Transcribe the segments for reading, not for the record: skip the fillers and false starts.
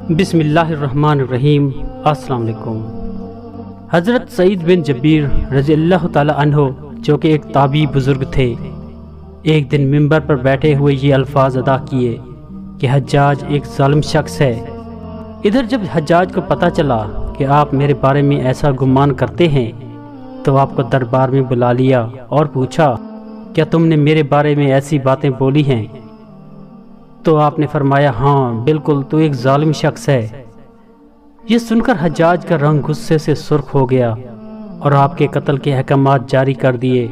بسم اللہ الرحمن الرحیم۔ السلام علیکم۔ حضرت سعید بن جبیر رضی اللہ تعالی عنہ جو کہ ایک تابعی بزرگ تھے، ایک دن منبر پر بیٹھے ہوئے یہ الفاظ ادا کیے کہ حجاج ایک ظالم شخص ہے۔ ادھر جب حجاج کو پتہ چلا کہ آپ میرے بارے میں ایسا گمان کرتے ہیں تو آپ کو دربار میں بلا لیا اور پوچھا کیا تم نے میرے بارے میں ایسی باتیں بولی ہیں؟ تو آپ نے فرمایا ہاں بالکل، تو ایک ظالم شخص ہے۔ یہ سن کر حجاج کا رنگ غصے سے سرخ ہو گیا اور آپ کے قتل کے احکامات جاری کر دیے۔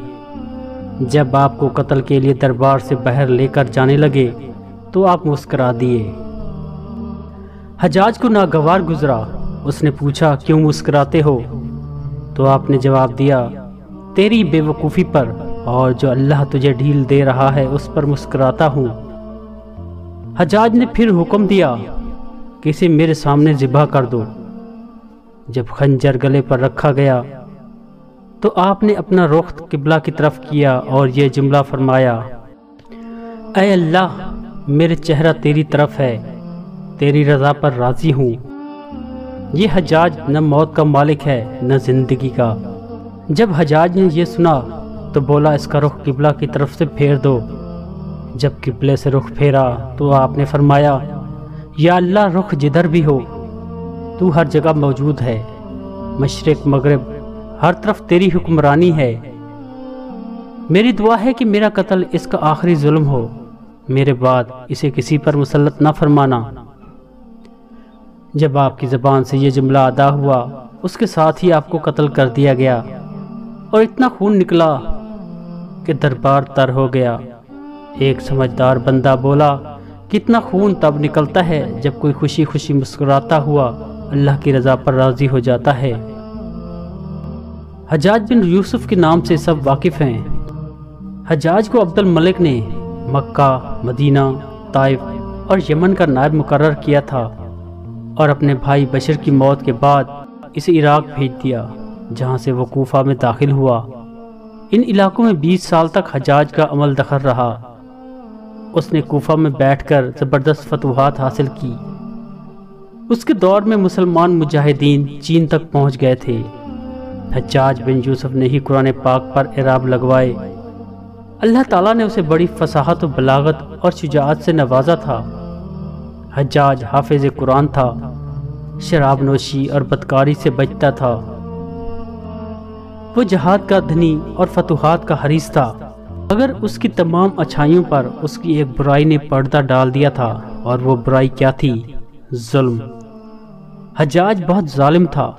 جب آپ کو قتل کے لیے دربار سے باہر لے کر جانے لگے تو آپ مسکرا دیے۔ حجاج کو ناگوار گزرا، اس نے پوچھا کیوں مسکراتے ہو؟ تو آپ نے جواب دیا تیری بے وقوفی پر اور جو اللہ تجھے ڈھیل دے رہا ہے اس پر مسکراتا ہوں۔ حجاج نے پھر حکم دیا کہ اسے میرے سامنے ذبح کر دو۔ جب خنجر گلے پر رکھا گیا تو آپ نے اپنا رخ قبلہ کی طرف کیا اور یہ جملہ فرمایا، اے اللہ میرے چہرہ تیری طرف ہے، تیری رضا پر راضی ہوں۔ یہ حجاج نہ موت کا مالک ہے نہ زندگی کا۔ جب حجاج نے یہ سنا تو بولا اس کا رخ قبلہ کی طرف سے پھیر دو۔ جب قبلے سے رخ پھیرا تو آپ نے فرمایا یا اللہ رخ جدھر بھی ہو تو ہر جگہ موجود ہے، مشرق مغرب ہر طرف تیری حکمرانی ہے۔ میری دعا ہے کہ میرا قتل اس کا آخری ظلم ہو، میرے بعد اسے کسی پر مسلط نہ فرمانا۔ جب آپ کی زبان سے یہ جملہ ادا ہوا اس کے ساتھ ہی آپ کو قتل کر دیا گیا اور اتنا خون نکلا کہ دربار تر ہو گیا۔ ایک سمجھدار بندہ بولا کتنا خون تب نکلتا ہے جب کوئی خوشی خوشی مسکراتا ہوا اللہ کی رضا پر راضی ہو جاتا ہے۔ حجاج بن یوسف کے نام سے سب واقف ہیں۔ حجاج کو عبد الملک نے مکہ، مدینہ، طائف اور یمن کا نائب مقرر کیا تھا اور اپنے بھائی بشر کی موت کے بعد اسے عراق بھیج دیا جہاں سے وہ کوفہ میں داخل ہوا۔ ان علاقوں میں 20 سال تک حجاج کا عمل دخل رہا۔ اس نے کوفہ میں بیٹھ کر زبردست فتوحات حاصل کی۔ اس کے دور میں مسلمان مجاہدین چین تک پہنچ گئے تھے۔ حجاج بن یوسف نے ہی قرآن پاک پر اعراب لگوائے۔ اللہ تعالیٰ نے اسے بڑی فصاحت و بلاغت اور شجاعت سے نوازا تھا۔ حجاج حافظ قرآن تھا، شراب نوشی اور بدکاری سے بچتا تھا۔ وہ جہاد کا دھنی اور فتوحات کا حریص تھا، مگر اس کی تمام اچھائیوں پر اس کی ایک برائی نے پردہ ڈال دیا تھا، اور وہ برائی کیا تھی؟ ظلم۔ حجاج بہت ظالم تھا۔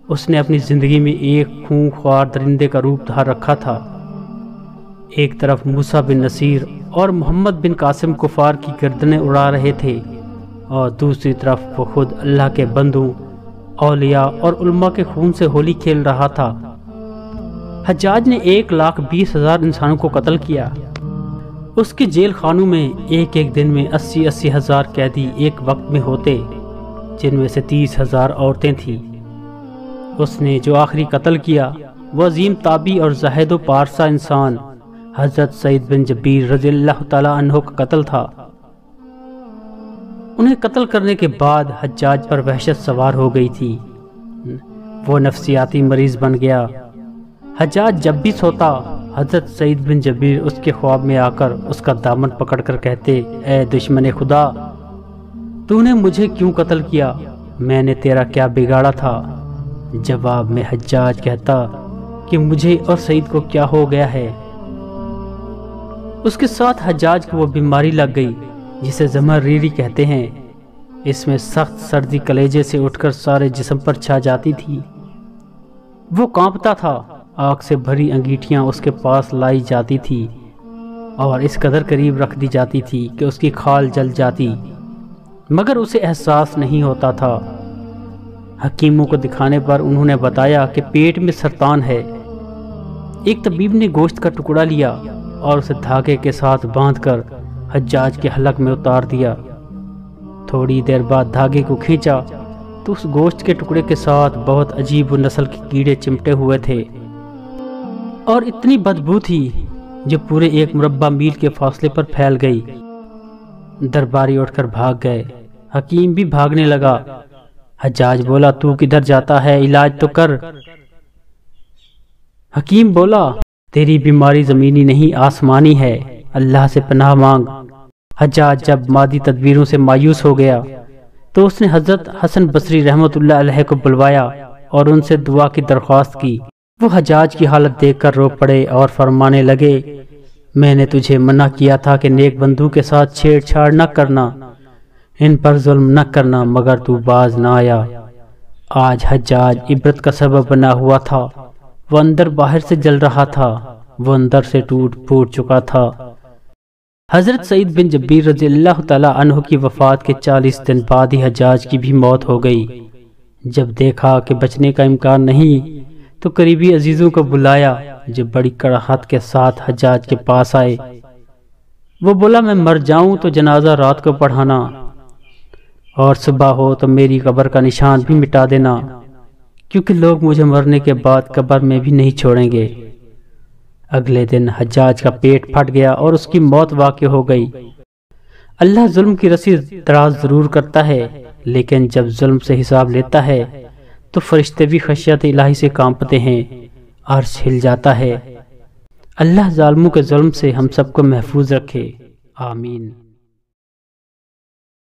اس نے اپنی زندگی میں ایک خونخوار درندے کا روپ دھار رکھا تھا۔ ایک طرف موسیٰ بن نصیر اور محمد بن قاسم کفار کی گردنیں اڑا رہے تھے اور دوسری طرف وہ خود اللہ کے بندوں، اولیاء اور علماء کے خون سے ہولی کھیل رہا تھا۔ حجاج نے 1,20,000 انسانوں کو قتل کیا۔ اس کے جیل خانوں میں ایک ایک دن میں 80,000 ہزار قیدی ایک وقت میں ہوتے، جن میں سے 30,000 عورتیں تھیں۔ اس نے جو آخری قتل کیا وہ عظیم تابعی اور زاہد و پارسا انسان حضرت سعید بن جبیر رضی اللہ تعالی عنہ کا قتل تھا۔ انہیں قتل کرنے کے بعد حجاج پر وحشت سوار ہو گئی تھی۔ وہ نفسیاتی مریض بن گیا۔ حجاج جب بھی سوتا حضرت سعید بن جبیر اس کے خواب میں آ کر اس کا دامن پکڑ کر کہتے، اے دشمن خدا، تو نے مجھے کیوں قتل کیا؟ میں نے تیرا کیا بگاڑا تھا؟ جواب میں حجاج کہتا کہ مجھے اور سعید کو کیا ہو گیا ہے؟ اس کے ساتھ حجاج کو وہ بیماری لگ گئی جسے زمہریری کہتے ہیں۔ اس میں سخت سردی کلیجے سے اٹھ کر سارے جسم پر چھا جاتی تھی۔ وہ کانپتا تھا، آگ سے بھری انگیٹھیاں اس کے پاس لائی جاتی تھی اور اس قدر قریب رکھ دی جاتی تھی کہ اس کی کھال جل جاتی، مگر اسے احساس نہیں ہوتا تھا۔ حکیموں کو دکھانے پر انہوں نے بتایا کہ پیٹ میں سرطان ہے۔ ایک طبیب نے گوشت کا ٹکڑا لیا اور اسے دھاگے کے ساتھ باندھ کر حجاج کے حلق میں اتار دیا۔ تھوڑی دیر بعد دھاگے کو کھینچا تو اس گوشت کے ٹکڑے کے ساتھ بہت عجیب و نسل کے کیڑے چمٹے ہوئے تھے اور اتنی بدبو تھی جو پورے 1 مربع میل کے فاصلے پر پھیل گئی۔ درباری اٹھ کر بھاگ گئے۔ حکیم بھی بھاگنے لگا۔ حجاج بولا تو کدھر جاتا ہے، علاج تو کر۔ حکیم بولا تیری بیماری زمینی نہیں آسمانی ہے، اللہ سے پناہ مانگ۔ حجاج جب مادی تدبیروں سے مایوس ہو گیا تو اس نے حضرت حسن بصری رحمۃ اللہ علیہ کو بلوایا اور ان سے دعا کی درخواست کی۔ وہ حجاج کی حالت دیکھ کر رو پڑے اور فرمانے لگے میں نے تجھے منع کیا تھا کہ نیک بندوں کے ساتھ چھیڑ چھاڑ نہ کرنا، ان پر ظلم نہ کرنا، مگر تو باز نہ آیا۔ آج حجاج عبرت کا سبب بنا ہوا تھا، وہ اندر باہر سے جل رہا تھا، وہ اندر سے ٹوٹ پھوٹ چکا تھا۔ حضرت سعید بن جبیر رضی اللہ تعالی عنہ کی وفات کے 40 دن بعد ہی حجاج کی بھی موت ہو گئی۔ جب دیکھا کہ بچنے کا امکان نہیں تو قریبی عزیزوں کو بلایا جو بڑی کڑاہٹ کے ساتھ حجاج کے پاس آئے۔ وہ بولا میں مر جاؤں تو جنازہ رات کو پڑھانا اور صبح ہو تو میری قبر کا نشان بھی مٹا دینا، کیونکہ لوگ مجھے مرنے کے بعد قبر میں بھی نہیں چھوڑیں گے۔ اگلے دن حجاج کا پیٹ پھٹ گیا اور اس کی موت واقع ہو گئی۔ اللہ ظلم کی رسی دراز ضرور کرتا ہے، لیکن جب ظلم سے حساب لیتا ہے تو فرشتے بھی خشیت الہی سے کانپتے ہیں، عرش ہل جاتا ہے۔ اللہ ظالموں کے ظلم سے ہم سب کو محفوظ رکھے، آمین۔